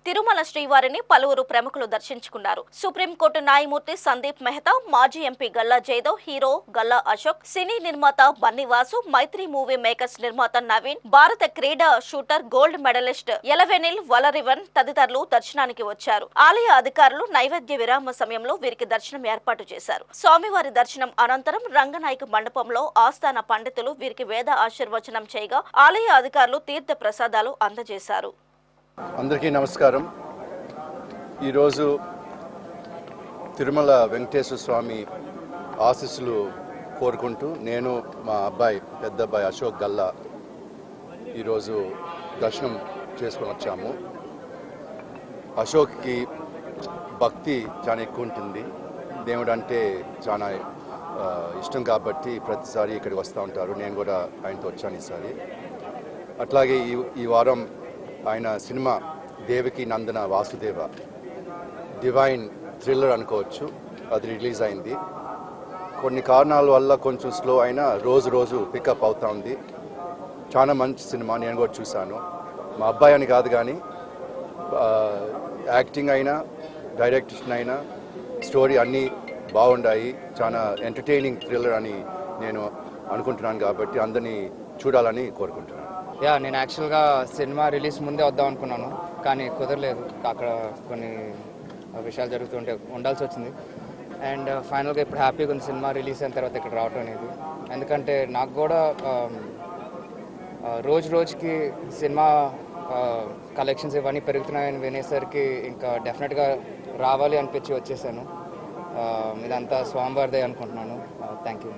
తిరుమల శ్రీవారిని పలువురు ప్రముఖులు దర్శించుకున్నారు. సుప్రీంకోర్టు న్యాయమూర్తి సందీప్ మెహతా, మాజీ ఎంపీ గల్లా జయదేవ్, హీరో గల్లా అశోక్, సినీ నిర్మాత బన్నీవాసు, మైత్రి మూవీ మేకర్స్ నిర్మాత నవీన్, భారత క్రీడా shooter gold medalist Elavenil Valarivan తదితరులు దర్శనానికి వచ్చారు. ఆలయ అధికారులు నైవేద్య విరామ సమయంలో వీరికి దర్శనం ఏర్పాటు చేశారు. స్వామివారి దర్శనం అనంతరం రంగనాయక మండపంలో ఆస్థాన పండితులు వీరికి వేద ఆశీర్వచనం చేయగా ఆలయ అధికారులు తీర్థ ప్రసాదాలు అందజేశారు. అందరికీ నమస్కారం. ఈరోజు తిరుమల వెంకటేశ్వర స్వామి ఆశీస్సులు కోరుకుంటూ నేను మా పెద్ద అబ్బాయి అశోక్ గల్లా ఈరోజు దర్శనం చేసుకొని వచ్చాము. అశోక్కి భక్తి చాలా ఎక్కువ ఉంటుంది. దేవుడు అంటే చాలా ఇష్టం కాబట్టి ప్రతిసారి ఇక్కడికి వస్తూ ఉంటారు. నేను కూడా ఆయనతో వచ్చాను ఈసారి. అట్లాగే ఈ వారం ఆయన సినిమా దేవకి నందన వాసుదేవ డివైన్ థ్రిల్లర్ అనుకోవచ్చు, అది రిలీజ్ అయింది. కొన్ని కారణాల వల్ల కొంచెం స్లో అయినా రోజు పికప్ అవుతా ఉంది. చాలా మంచి సినిమా, నేను కూడా చూశాను. మా అబ్బాయి అని కాదు కానీ యాక్టింగ్ అయినా డైరెక్షన్ అయినా స్టోరీ అన్నీ బాగుండాయి. చాలా ఎంటర్టైనింగ్ థ్రిల్లర్ అని నేను అనుకుంటున్నాను కాబట్టి అందరినీ చూడాలని కోరుకుంటున్నాను. నేను యాక్చువల్గా సినిమా రిలీజ్ ముందే వద్దాం అనుకున్నాను, కానీ కుదరలేదు. అక్కడ కొన్ని విషయాలు జరుగుతుంటే ఉండాల్సి వచ్చింది. అండ్ ఫైనల్గా ఇప్పుడు హ్యాపీగా ఉంది సినిమా రిలీజ్ అయిన తర్వాత ఇక్కడ రావటం అనేది. ఎందుకంటే నాకు కూడా రోజుకి సినిమా కలెక్షన్స్ ఇవన్నీ పెరుగుతున్నాయని వినేసరికి ఇంకా డెఫినెట్గా రావాలి అనిపించి వచ్చేసాను. ఇదంతా స్వామివారిదే అనుకుంటున్నాను. Thank you.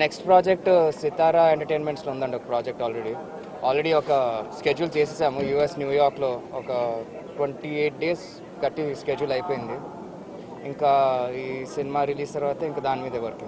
నెక్స్ట్ ప్రాజెక్ట్ సితారా ఎంటర్టైన్మెంట్స్లో ఉందండి ఒక ప్రాజెక్ట్. ఆల్రెడీ ఒక స్కెడ్యూల్ చేసేసాము. యూఎస్ న్యూయార్క్లో ఒక 28 days కట్టి స్కెడ్యూల్ అయిపోయింది. ఇంకా ఈ సినిమా రిలీజ్ తర్వాత ఇంకా దాని మీదే వర్క్.